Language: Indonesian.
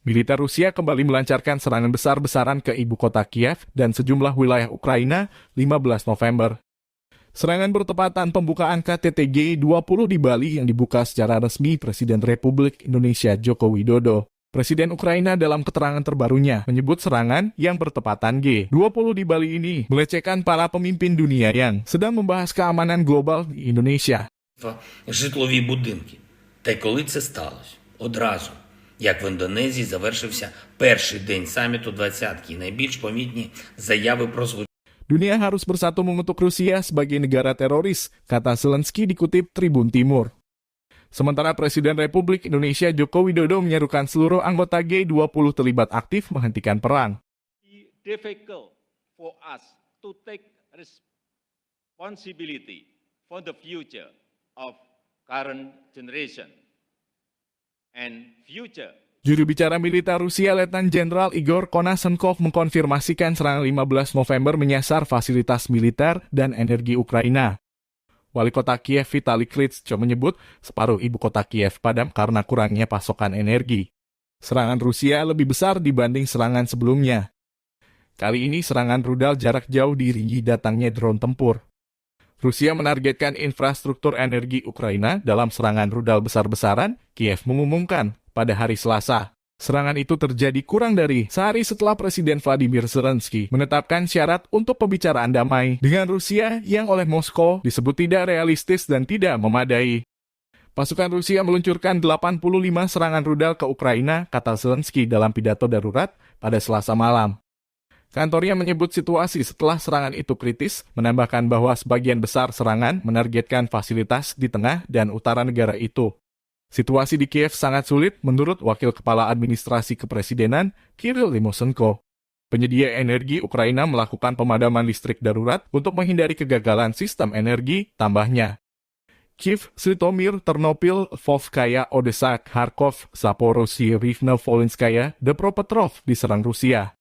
Militer Rusia kembali melancarkan serangan besar-besaran ke ibu kota Kiev dan sejumlah wilayah Ukraina 15 November. Serangan bertepatan pembukaan KTT G20 di Bali yang dibuka secara resmi Presiden Republik Indonesia Joko Widodo. Presiden Ukraina dalam keterangan terbarunya menyebut serangan yang bertepatan G20 di Bali ini melecehkan para pemimpin dunia yang sedang membahas keamanan global di Indonesia. Житлові будинки. Та й коли це сталося? Одразу. Як в Індонезії завершився перший день саміту «двадцятки» і найбільш помітні заяви про звучання. Dunia harus bersatu mengutuk Rusia sebagai negara teroris, kata Zelensky dikutip Tribun Timur. Sementara Presiden Republik Indonesia Joko Widodo menyerukan seluruh anggota G20 terlibat aktif menghentikan perang. Difficult for us to take responsibility for the future of current generation and future. Juru bicara militer Rusia Letnan Jenderal Igor Konashenkov mengkonfirmasikan serangan 15 November menyasar fasilitas militer dan energi Ukraina. Wali kota Kiev Vitali Klitschko menyebut separuh ibu kota Kiev padam karena kurangnya pasokan energi. Serangan Rusia lebih besar dibanding serangan sebelumnya. Kali ini serangan rudal jarak jauh diiringi datangnya drone tempur. Rusia menargetkan infrastruktur energi Ukraina dalam serangan rudal besar-besaran, Kiev mengumumkan pada hari Selasa. Serangan itu terjadi kurang dari sehari setelah Presiden Vladimir Zelensky menetapkan syarat untuk pembicaraan damai dengan Rusia yang oleh Moskow disebut tidak realistis dan tidak memadai. Pasukan Rusia meluncurkan 85 serangan rudal ke Ukraina, kata Zelensky dalam pidato darurat pada Selasa malam. Kantornya menyebut situasi setelah serangan itu kritis, menambahkan bahwa sebagian besar serangan menargetkan fasilitas di tengah dan utara negara itu. Situasi di Kiev sangat sulit menurut Wakil Kepala Administrasi Kepresidenan Kirill Timosenko. Penyedia energi Ukraina melakukan pemadaman listrik darurat untuk menghindari kegagalan sistem energi, tambahnya. Kiev, Slitomir, Ternopil, Volskaya, Odessa, Kharkov, Zaporozhye, Rivne, Volinskaya, Dnipropetrovsk diserang Rusia.